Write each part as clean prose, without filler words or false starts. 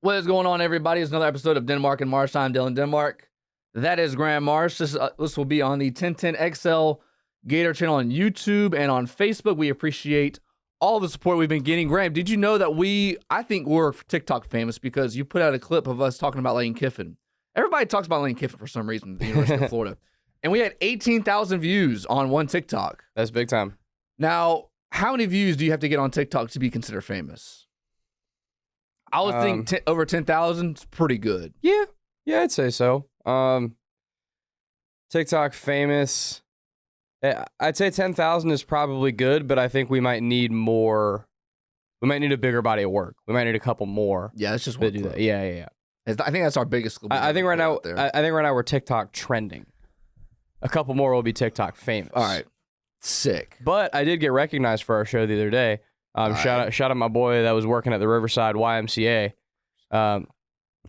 What is going on, everybody? It's another episode of Denmark and Marsh. I'm Dylan Denmark. That is Graham Marsh. This will be on the 1010XL Gator channel on YouTube and on Facebook. We appreciate all the support we've been getting. Graham, did you know that I think we're TikTok famous because you put out a clip of us talking about Lane Kiffin. Everybody talks about Lane Kiffin for some reason at the University of Florida. And we had 18,000 views on one TikTok. That's big time. Now, how many views do you have to get on TikTok to be considered famous? I would think over 10,000 is pretty good. Yeah, I'd say so. TikTok famous. I'd say 10,000 is probably good, but I think we might need more. We might need a bigger body of work. We might need a couple more. Yeah, it's just one to do that. Yeah. I think that's our biggest. I think right now. I think right now we're TikTok trending. A couple more will be TikTok famous. All right, sick. But I did get recognized for our show the other day. Shout out my boy that was working at the Riverside YMCA. I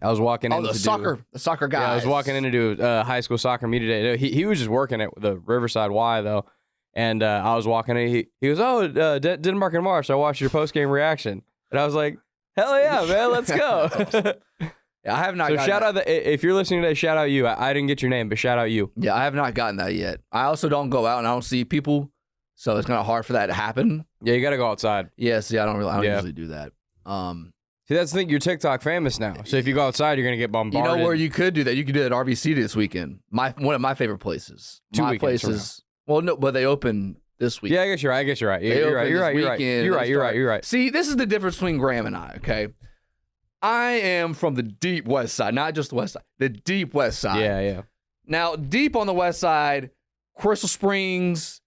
was walking in the soccer guy. Yeah, I was walking in to do high school soccer meet today. He was just working at the Riverside Y though, and I was walking in. He goes, "Oh, Denmark and Marsh, I watched your post game reaction," and I was like, "Hell yeah, man, let's go!" Yeah, I have not. So shout out if you're listening today, shout out you. I didn't get your name, but shout out you. Yeah, I have not gotten that yet. I also don't go out and I don't see people. So it's kind of hard for that to happen. Yeah, you got to go outside. Yes, yeah, I don't usually do that. See, that's the thing. You're TikTok famous now. So if you go outside, you're gonna get bombarded. You know where you could do that? You could do it at RBC this weekend. One of my favorite places. Two weekends from now. Well, no, but they open this week. Yeah, I guess you're right. You're right. See, this is the difference between Graham and I. Okay, I am from the deep West Side, not just the West Side, the deep West Side. Yeah. Now, deep on the West Side, Crystal Springs,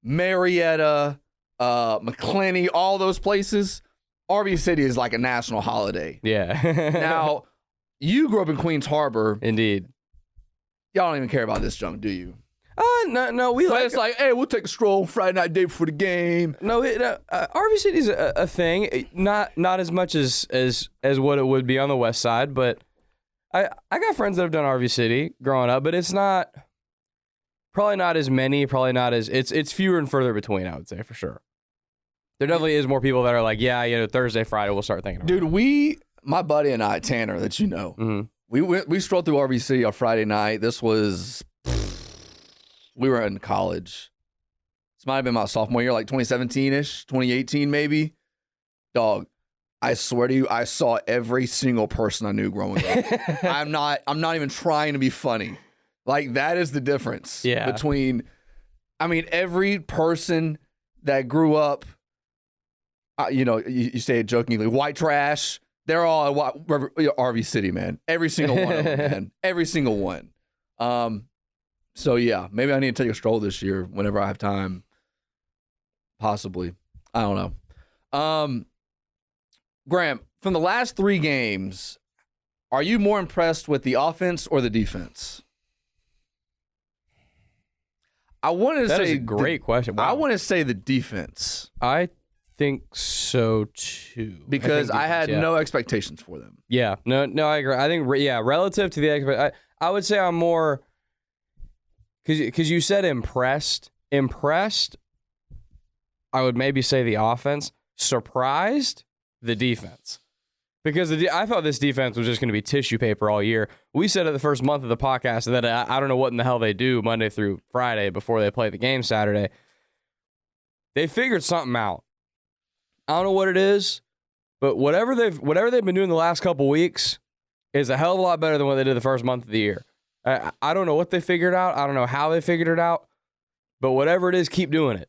Marietta, McClenny, all those places, RV City is like a national holiday. Yeah. Now, you grew up in Queens Harbor. Indeed. Y'all don't even care about this junk, do you? No, we like. It's like, hey, we'll take a stroll Friday night day before the game. No, RV City is a thing. Not as much as what it would be on the West Side, but I got friends that have done RV City growing up, but it's not. Probably not as many, it's fewer and further between, I would say, for sure. There definitely is more people that are like, yeah, Thursday, Friday, we'll start thinking about it. Dude, my buddy and I, Tanner, that you know, we strolled through RVC on Friday night. We were in college. This might have been my sophomore year, like 2017-ish, 2018 maybe. Dog, I swear to you, I saw every single person I knew growing up. I'm not even trying to be funny. Like, that is the difference between, every person that grew up, you say it jokingly, white trash, they're all at RV City, man. Every single one of them, man. Every single one. So, yeah, maybe I need to take a stroll this year whenever I have time. Possibly. I don't know. Graham, from the last 3 games, are you more impressed with the offense or the defense? I wanted to say that is a great question. Wow. I want to say the defense. I think so too. Because I had no expectations for them. Yeah, no, I agree. I think relative to the I would say I'm more because you said impressed. Impressed. I would maybe say the offense. Surprised, the defense. Because I thought this defense was just going to be tissue paper all year. We said at the first month of the podcast that I don't know what in the hell they do Monday through Friday before they play the game Saturday. They figured something out. I don't know what it is, but whatever they've been doing the last couple weeks is a hell of a lot better than what they did the first month of the year. I don't know what they figured out. I don't know how they figured it out, but whatever it is, keep doing it.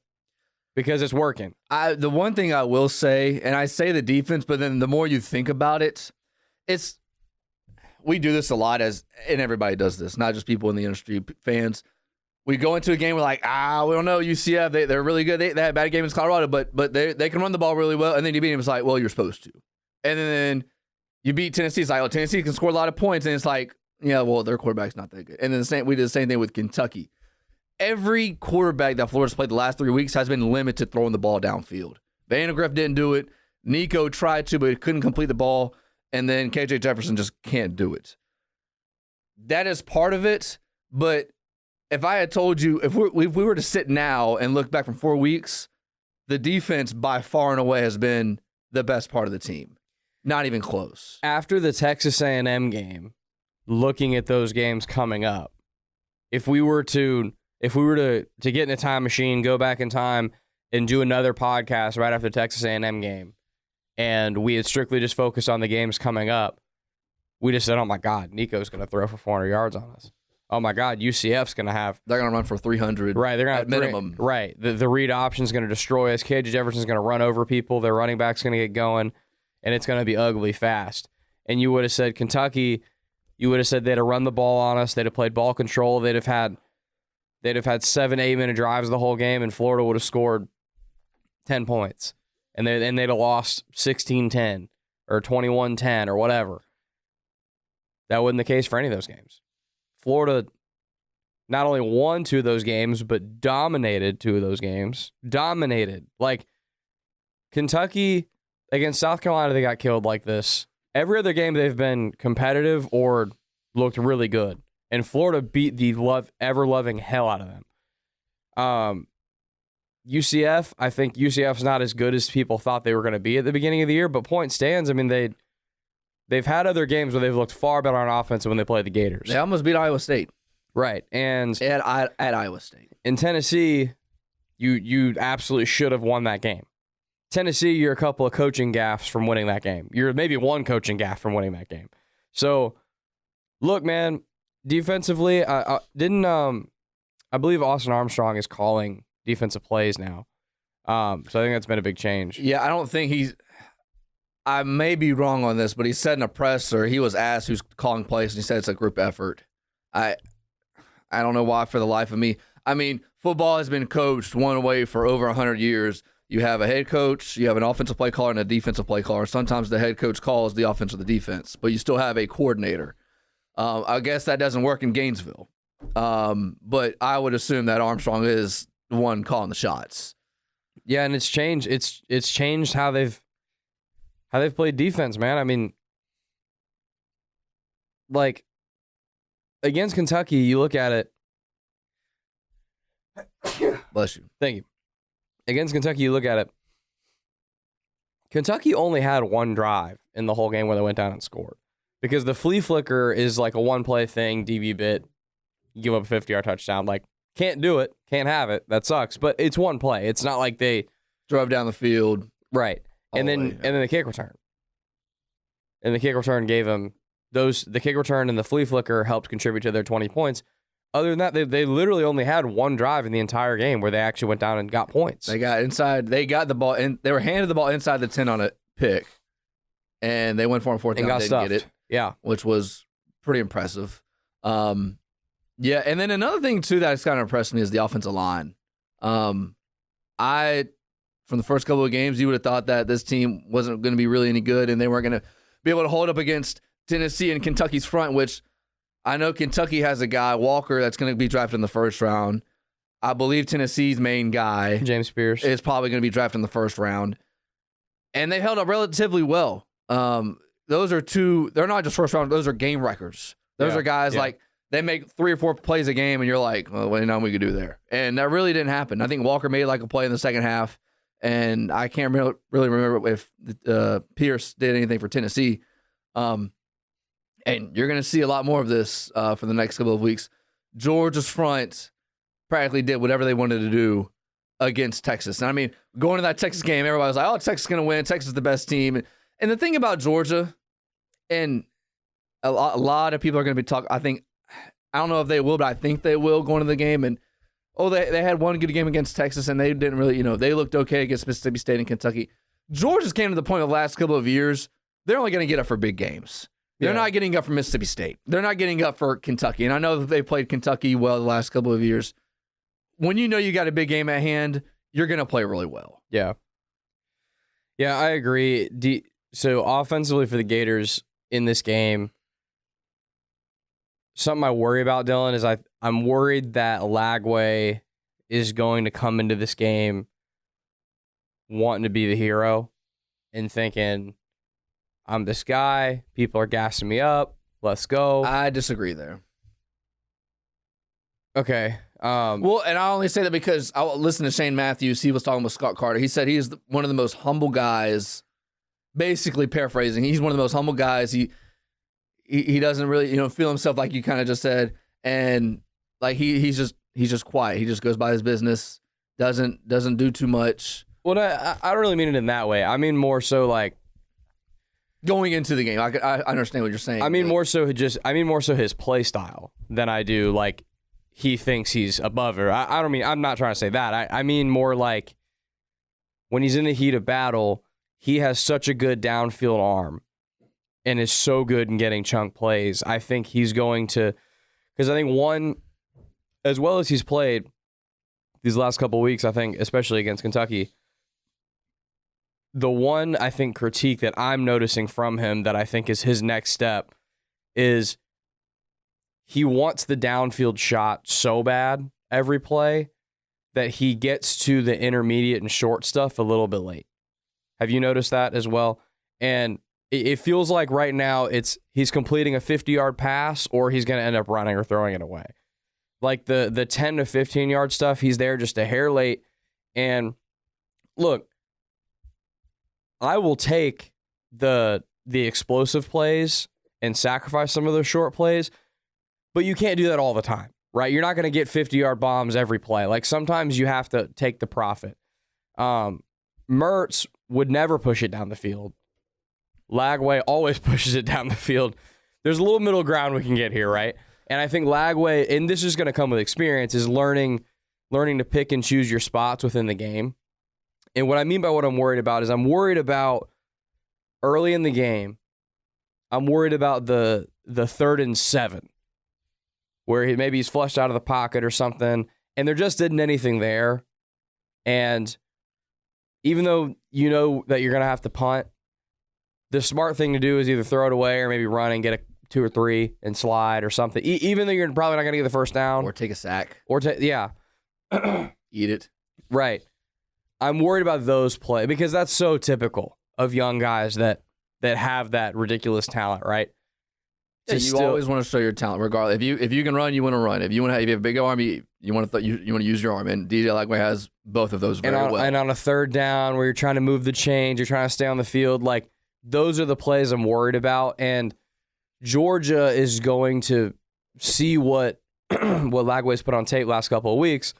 Because it's working. The one thing I will say, and I say the defense, but then the more you think about it, we do this a lot and everybody does this, not just people in the industry, fans. We go into a game, we're like, we don't know, UCF, they're really good. They had a bad game in Colorado, but they can run the ball really well. And then you beat them, it's like, well, you're supposed to. And then you beat Tennessee, it's like, oh, Tennessee can score a lot of points. And it's like, yeah, well, their quarterback's not that good. And then we did the same thing with Kentucky. Every quarterback that Florida's played the last 3 weeks has been limited throwing the ball downfield. Vandegrift didn't do it. Nico tried to, but couldn't complete the ball. And then KJ Jefferson just can't do it. That is part of it. But if I had told you, if we were to sit now and look back from 4 weeks, the defense by far and away has been the best part of the team. Not even close. After the Texas A&M game, looking at those games coming up, if we were to get in a time machine, go back in time, and do another podcast right after the Texas A&M game, and we had strictly just focused on the games coming up, we just said, oh my God, Nico's going to throw for 400 yards on us. Oh my God, UCF's going to have... They're going to run for 300 right, they're gonna at minimum. Right. The read option's going to destroy us. KJ Jefferson's going to run over people. Their running back's going to get going, and it's going to be ugly fast. And you would have said Kentucky, you would have said they'd have run the ball on us. They'd have played ball control. They'd have had 7-8 minute drives the whole game, and Florida would have scored 10 points. And they'd have lost 16-10 or 21-10 or whatever. That wasn't the case for any of those games. Florida not only won 2 of those games, but dominated 2 of those games. Dominated. Like, Kentucky against South Carolina, they got killed like this. Every other game, they've been competitive or looked really good. And Florida beat the ever-loving hell out of them. UCF, I think UCF's not as good as people thought they were going to be at the beginning of the year, but point stands, I mean, they've had other games where they've looked far better on offense than when they played the Gators. They almost beat Iowa State. Right. And at Iowa State. In Tennessee, you absolutely should have won that game. Tennessee, you're a couple of coaching gaffes from winning that game. You're maybe one coaching gaffe from winning that game. So, look, man, defensively, I believe Austin Armstrong is calling defensive plays now. So I think that's been a big change. Yeah, I don't think I may be wrong on this, but he said in a presser, he was asked who's calling plays, and he said it's a group effort. I don't know why for the life of me. I mean, football has been coached one way for over 100 years. You have a head coach, you have an offensive play caller, and a defensive play caller. Sometimes the head coach calls the offense or the defense, but you still have a coordinator. I guess that doesn't work in Gainesville. But I would assume that Armstrong is the one calling the shots. Yeah, and it's changed. It's changed how they've played defense, man. I mean, like, against Kentucky, you look at it. Bless you. Thank you. Against Kentucky, you look at it. Kentucky only had one drive in the whole game where they went down and scored. Because the flea flicker is like a one-play thing, DB bit, you give up a 50-yard touchdown. Like, can't do it, can't have it. That sucks. But it's one play. It's not like they drove down the field. Right. And then the kick return. And the kick return gave them the kick return and the flea flicker helped contribute to their 20 points. Other than that, they literally only had one drive in the entire game where they actually went down and got points. They got inside. They got the ball, and they were handed the ball inside the 10 on a pick, and they went for a fourth down. And didn't get it. Yeah, which was pretty impressive. Yeah, and then another thing too that's kind of impressed me is the offensive line. From the first couple of games, you would have thought that this team wasn't going to be really any good, and they weren't going to be able to hold up against Tennessee and Kentucky's front, which I know Kentucky has a guy, Walker, that's going to be drafted in the first round. I believe Tennessee's main guy, James Spears, is probably going to be drafted in the first round. And they held up relatively well. Those are they're not just first round, those are game records. Those are guys like, they make 3 or 4 plays a game, and you're like, well, what we could do there? And that really didn't happen. I think Walker made like a play in the second half, and I can't really remember if Pierce did anything for Tennessee. And you're going to see a lot more of this for the next couple of weeks. Georgia's front practically did whatever they wanted to do against Texas. And I mean, going to that Texas game, everybody was like, oh, Texas is going to win. Texas is the best team. And the thing about Georgia, and a lot of people are going to be talking, I don't know if they will, but I think they will go into the game. And, they had one good game against Texas, and they didn't really, they looked okay against Mississippi State and Kentucky. Georgia's came to the point of the last couple of years, they're only going to get up for big games. They're not getting up for Mississippi State. They're not getting up for Kentucky. And I know that they played Kentucky well the last couple of years. When you know you got a big game at hand, you're going to play really well. Yeah. Yeah, I agree. So offensively for the Gators in this game, something I worry about, Dylan, is I'm worried that Lagway is going to come into this game wanting to be the hero and thinking, I'm this guy. People are gassing me up. Let's go. I disagree there. Okay. Well, and I only say that because I listened to Shane Matthews. He was talking with Scott Carter. He said he is one of the most humble guys basically paraphrasing, he's one of the most humble guys. He doesn't really, feel himself like you kind of just said. And like he's just quiet. He just goes by his business, doesn't do too much. Well, I don't really mean it in that way. I mean more so like going into the game. I understand what you're saying. I mean more so his play style than I do like he thinks he's above her. I don't mean, I'm not trying to say that. I mean more like when he's in the heat of battle, he has such a good downfield arm and is so good in getting chunk plays. I think he's going to, because I think one, as well as he's played these last couple of weeks, I think, especially against Kentucky, the one, I think, critique that I'm noticing from him that I think is his next step is he wants the downfield shot so bad every play that he gets to the intermediate and short stuff a little bit late. Have you noticed that as well? And it feels like right now he's completing a 50-yard pass or he's going to end up running or throwing it away. Like the 10 to 15-yard stuff, he's there just a hair late. And look, I will take the explosive plays and sacrifice some of those short plays, but you can't do that all the time, right? You're not going to get 50-yard bombs every play. Like sometimes you have to take the profit. Mertz would never push it down the field. Lagway always pushes it down the field. There's a little middle ground we can get here, right? And I think Lagway, and this is going to come with experience, is learning to pick and choose your spots within the game. And what I mean by what I'm worried about is I'm worried about early in the game, I'm worried about the 3rd and 7, where maybe he's flushed out of the pocket or something, and there just isn't anything there. And even though you know that you're going to have to punt, the smart thing to do is either throw it away or maybe run and get a 2 or 3 and slide or something. Even though you're probably not going to get the first down. Or take a sack. Yeah. Eat it. Right. I'm worried about those plays because that's so typical of young guys that have that ridiculous talent, right? Yeah, you always want to show your talent, regardless. If you can run, you want to run. If you have a big arm, you want to use your arm. And DJ Lagway has both of those very well. And on a 3rd down where you're trying to move the chains, you're trying to stay on the field, like those are the plays I'm worried about. And Georgia is going to see what Lagway's put on tape last couple of weeks.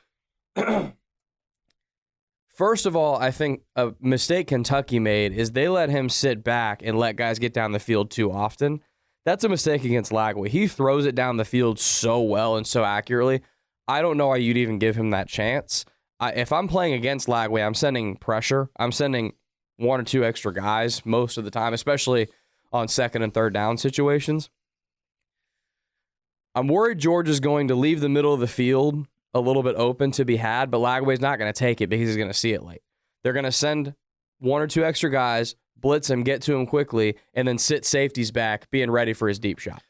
First of all, I think a mistake Kentucky made is they let him sit back and let guys get down the field too often. That's a mistake against Lagway. He throws it down the field so well and so accurately. I don't know why you'd even give him that chance. If I'm playing against Lagway, I'm sending pressure. I'm sending 1 or 2 extra guys most of the time, especially on 2nd and 3rd down situations. I'm worried Georgia's going to leave the middle of the field a little bit open to be had, but Lagway's not going to take it because he's going to see it late. They're going to send 1 or 2 extra guys, blitz him, get to him quickly, and then sit safeties back, being ready for his deep shot.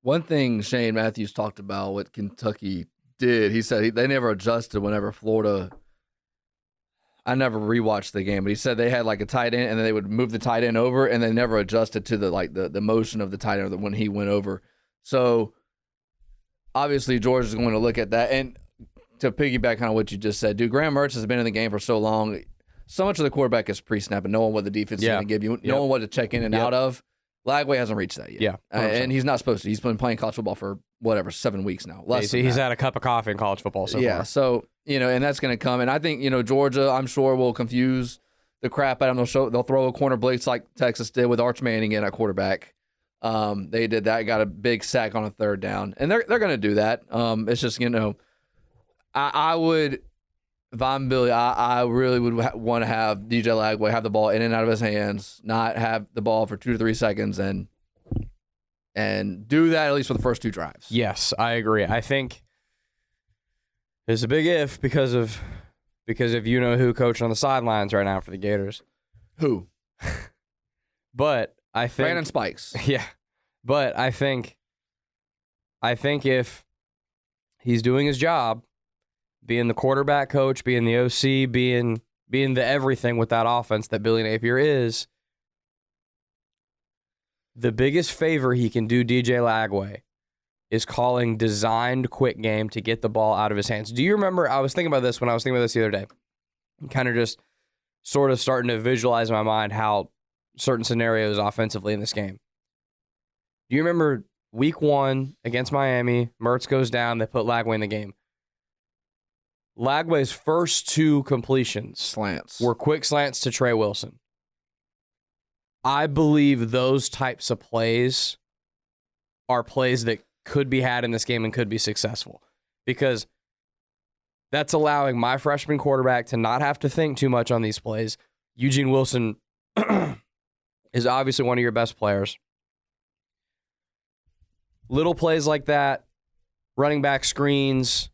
One thing Shane Matthews talked about what Kentucky did, he said they never adjusted whenever Florida. I never rewatched the game, but he said they had like a tight end, and then they would move the tight end over, and they never adjusted to the motion of the tight end when he went over. So obviously Georgia's going to look at that. And to piggyback on what you just said, dude, Graham Mertz has been in the game for so long. So much of the quarterback is pre-snap and knowing what the defense is going to give you, knowing what to check in and out of. Lagway hasn't reached that yet. Yeah, and he's not supposed to. He's been playing college football for 7 weeks now. He's had a cup of coffee in college football so far. Yeah, so and that's going to come. And I think Georgia, I'm sure, will confuse the crap out of them. They'll throw a corner blitz like Texas did with Arch Manning in at quarterback. They did that, got a big sack on a 3rd down, and they're going to do that. It's just I would, if I'm Billy, I really would want to have DJ Lagway have the ball in and out of his hands, not have the ball for 2 to 3 seconds, and do that at least for the first 2 drives. Yes, I agree. I think there's a big if because of who coaching on the sidelines right now for the Gators. Who? But I think Brandon Spikes. Yeah, but I think if he's doing his job, being the quarterback coach, being the OC, being the everything with that offense that Billy Napier is, the biggest favor he can do DJ Lagway is calling designed quick game to get the ball out of his hands. Do you remember, I was thinking about this when I was thinking about this the other day, kind of just sort of starting to visualize in my mind how certain scenarios offensively in this game. Do you remember week 1 against Miami? Mertz goes down. They put Lagway in the game. Lagway's first 2 completions were quick slants to Trey Wilson. I believe those types of plays are plays that could be had in this game and could be successful, because that's allowing my freshman quarterback to not have to think too much on these plays. Eugene Wilson is obviously one of your best players. Little plays like that, running back screens,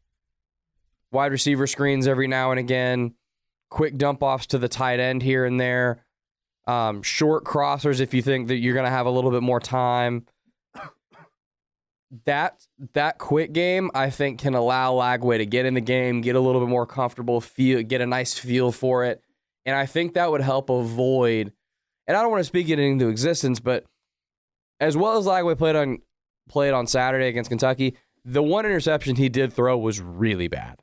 wide receiver screens every now and again, quick dump offs to the tight end here and there, short crossers if you think that you're going to have a little bit more time. That quick game, I think, can allow Lagway to get in the game, get a little bit more comfortable, get a nice feel for it. And I think that would help avoid, and I don't want to speak it into existence, but as well as Lagway played on Saturday against Kentucky, the one interception he did throw was really bad.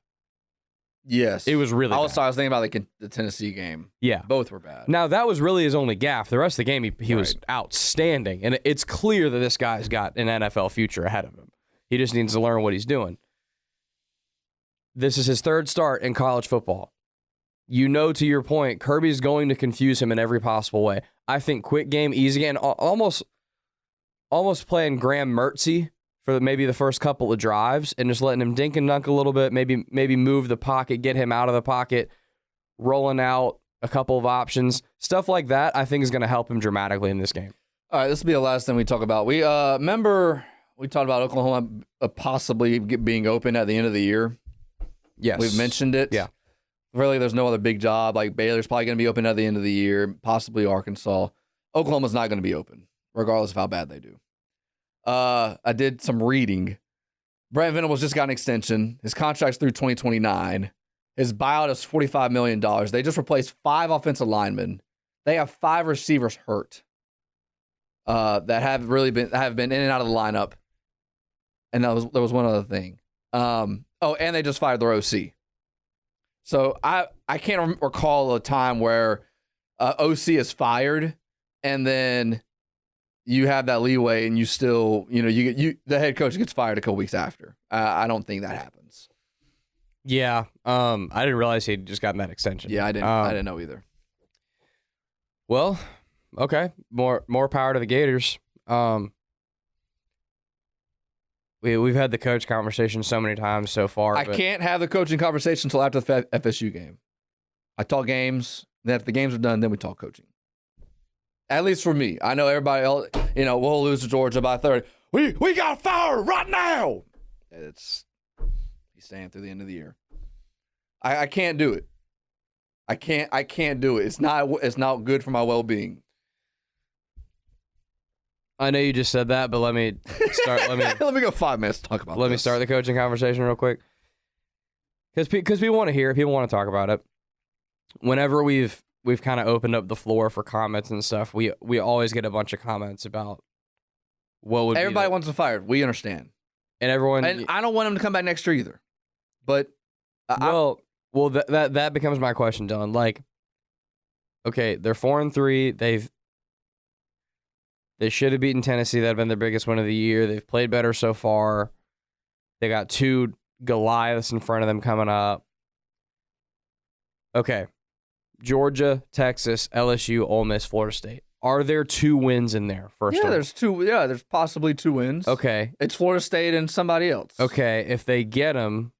Yes. It was really bad. I was thinking about the Tennessee game. Yeah. Both were bad. Now, that was really his only gaffe. The rest of the game, he was outstanding. And it's clear that this guy's got an NFL future ahead of him. He just needs to learn what he's doing. This is his 3rd start in college football. You know, to your point, Kirby's going to confuse him in every possible way. I think quick game, easy game, almost playing Graham Mertzy for maybe the first couple of drives and just letting him dink and dunk a little bit, maybe move the pocket, get him out of the pocket, rolling out a couple of options. Stuff like that, I think, is going to help him dramatically in this game. All right, this will be the last thing we talk about. We remember we talked about Oklahoma possibly being open at the end of the year. Yes. We've mentioned it. Yeah. Really, there's no other big job. Like Baylor's probably going to be open at the end of the year, possibly Arkansas. Oklahoma's not going to be open, regardless of how bad they do. I did some reading. Brent Venables just got an extension. His contract's through 2029. His buyout is $45 million. They just replaced 5 offensive linemen. They have 5 receivers hurt that have been in and out of the lineup. And there was one other thing. And they just fired their OC. So I can't recall a time where OC is fired and then you have that leeway and you still, the head coach gets fired a couple weeks after. I don't think that happens. Yeah. I didn't realize he'd just gotten that extension. Yeah, I didn't know either. Well, okay. More power to the Gators. We've had the coach conversation so many times so far. I can't have the coaching conversation until after the FSU game. I talk games. Then if the games are done, then we talk coaching. At least for me. I know everybody else, we'll lose to Georgia by 30. We got fire right now. He's staying through the end of the year. I can't do it. I can't do it. It's not good for my well-being. I know you just said that, but let me start. Let me go 5 minutes to talk about. Let me start the coaching conversation real quick, because people want to hear it. People want to talk about it. Whenever we've kind of opened up the floor for comments and stuff, we always get a bunch of comments about what would everybody wants him fired. We understand, and everyone. And I don't want him to come back next year either. But well, that becomes my question, Dylan. Like, okay, they're 4-3. They should have beaten Tennessee. That'd been their biggest win of the year. They've played better so far. They got 2 Goliaths in front of them coming up. Okay. Georgia, Texas, LSU, Ole Miss, Florida State. Are there 2 wins in there? There's 2. Yeah, there's possibly 2 wins. Okay. It's Florida State and somebody else. Okay. If they get him,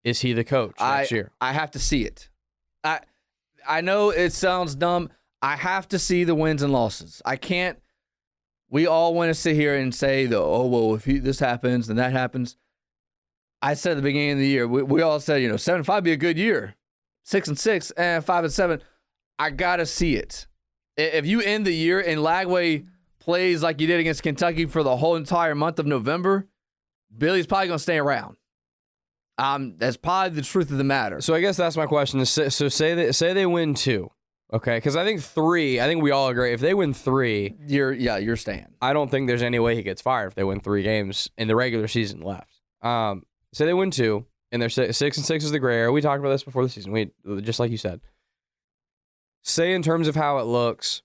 is he the coach next year? I have to see it. I know it sounds dumb. I have to see the wins and losses. I can't. We all want to sit here and say, if this happens, then that happens. I said at the beginning of the year, we all said, 7-5 be a good year. 6-6 and 5-7. I gotta see it. If you end the year and Lagway plays like you did against Kentucky for the whole entire month of November, Billy's probably gonna stay around. That's probably the truth of the matter. So I guess that's my question. So say they win 2. Okay, because I think 3, I think we all agree, if they win 3... You're staying. I don't think there's any way he gets fired if they win 3 games in the regular season left. Say they win 2, and they're 6-6 is the gray area. We talked about this before the season, just like you said. say in terms of how it looks,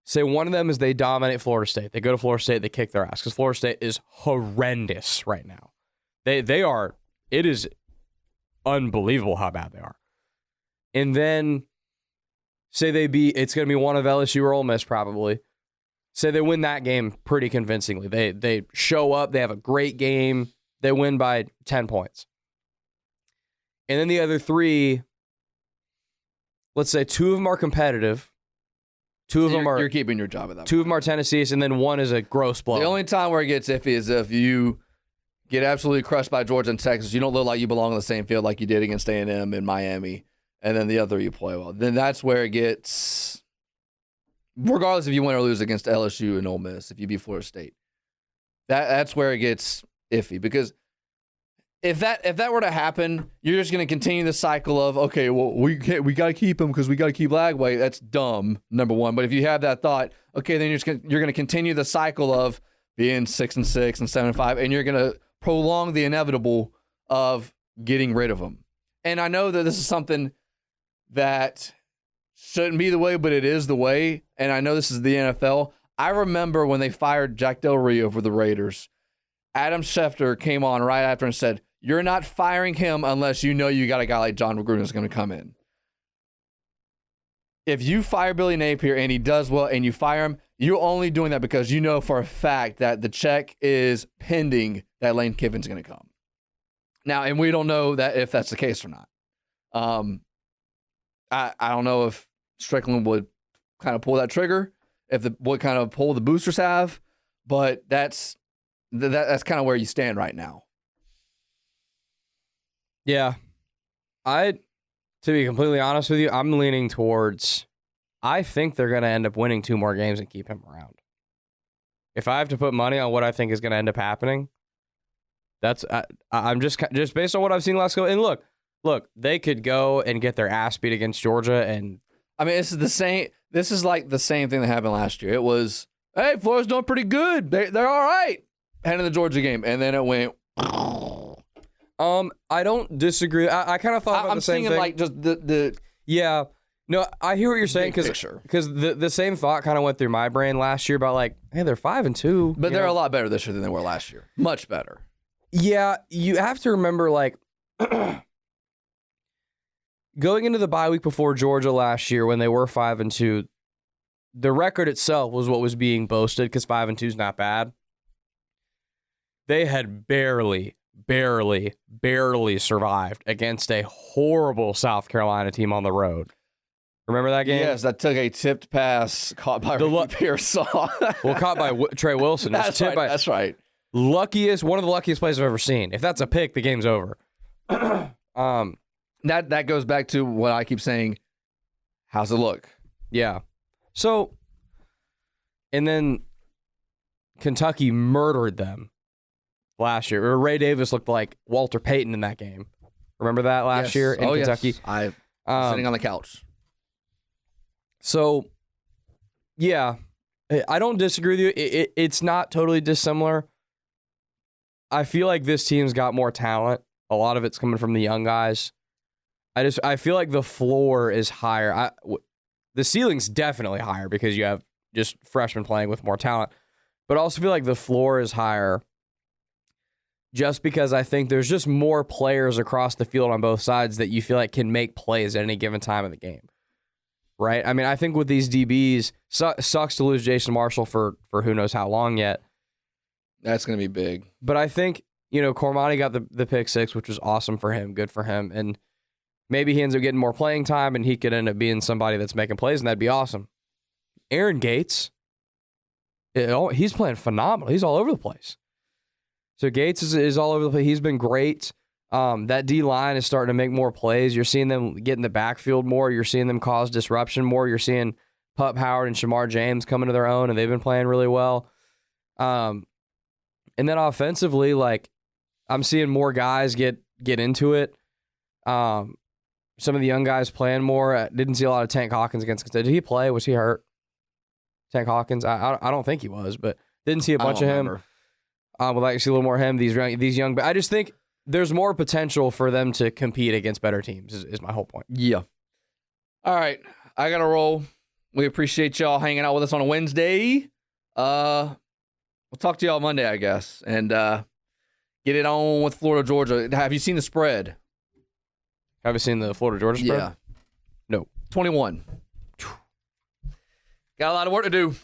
say one of them is they dominate Florida State. They go to Florida State, they kick their ass because Florida State is horrendous right now. They are, it is unbelievable how bad they are. And then say they beat, it's going to be one of LSU or Ole Miss probably. Say they win that game pretty convincingly. They show up, they have a great game, they win by 10 points. And then the other three, let's say two of them are competitive. Two of them are... You're keeping your job at that Two point. of them are Tennessee's, and then one is a gross blow. The only time where it gets iffy is if you get absolutely crushed by Georgia and Texas. You don't look like you belong on the same field like you did against A&M in Miami, and then the other you play well. Then that's where it gets... Regardless if you win or lose against LSU and Ole Miss, if you beat Florida State, that's where it gets iffy. Because if that were to happen, you're just going to continue the cycle of, okay, well, we got to keep him because we got to keep Lagway. That's dumb, number one. But if you have that thought, okay, then you're going to continue the cycle of being 6-6 and 7-5, and you're going to prolong the inevitable of getting rid of him. And I know that this is something that shouldn't be the way, but it is the way. And I know this is the NFL. I remember when they fired Jack Del Rio for the Raiders, Adam Schefter came on right after and said, "You're not firing him unless you know you got a guy like John Gruden is going to come in. If you fire Billy Napier and he does well and you fire him, you're only doing that because you know for a fact that the check is pending that Lane Kiffin's going to come." Now, and we don't know that if that's the case or not. I don't know if Strickland would kind of pull that trigger, what kind of pull the boosters have, but that's kind of where you stand right now. Yeah. To be completely honest with you, I'm leaning towards, I think they're going to end up winning 2 more games and keep him around. If I have to put money on what I think is going to end up happening, I'm just based on what I've seen last go. And look, they could go and get their ass beat against Georgia, and I mean, this is like the same thing that happened last year. It was, hey, Florida's doing pretty good. They're all right. Heading the Georgia game, and then it went. I don't disagree. I kind of thought about the same thing. Like just the yeah. No, I hear what you're saying because the same thought kind of went through my brain last year about like, hey, they're 5-2, but they're a lot better this year than they were last year. Much better. Yeah, you have to remember like. Going into the bye week before Georgia last year when they were 5-2, the record itself was what was being boasted because 5-2 is not bad. They had barely survived against a horrible South Carolina team on the road. Remember that game? Yes, that took a tipped pass caught by Ricky Pearsall. Well, caught by Trey Wilson. That's right. One of the luckiest plays I've ever seen. If that's a pick, the game's over. That goes back to what I keep saying. How's it look? Yeah. So, and then Kentucky murdered them last year. Ray Davis looked like Walter Payton in that game. Remember that last year in Kentucky? Yes. I sitting on the couch. So, yeah, I don't disagree with you. It's not totally dissimilar. I feel like this team's got more talent. A lot of it's coming from the young guys. I feel like the floor is higher. The ceiling's definitely higher because you have just freshmen playing with more talent. But I also feel like the floor is higher just because I think there's just more players across the field on both sides that you feel like can make plays at any given time of the game. Right? I mean, I think with these DBs, sucks to lose Jason Marshall for who knows how long yet. That's going to be big. But I think, Cormani got the pick 6, which was awesome for him, good for him. And maybe he ends up getting more playing time and he could end up being somebody that's making plays, and that'd be awesome. Aaron Gates, he's playing phenomenal. He's all over the place. So Gates is all over the place. He's been great. That D-line is starting to make more plays. You're seeing them get in the backfield more. You're seeing them cause disruption more. You're seeing Pup Howard and Shamar James coming to their own, and they've been playing really well. And then offensively, like, I'm seeing more guys get into it. Some of the young guys playing more. Didn't see a lot of Tank Hawkins against Kentucky. Did he play? Was he hurt? Tank Hawkins? I don't think he was, but didn't see a bunch of him. Would like to see a little more of him. These young, but I just think there's more potential for them to compete against better teams. Is my whole point. Yeah. All right, I got to roll. We appreciate y'all hanging out with us on a Wednesday. We'll talk to y'all Monday, I guess, and get it on with Florida, Georgia. Have you seen the spread? Have you seen the Florida Georgia spread? Yeah. No. 21. Got a lot of work to do.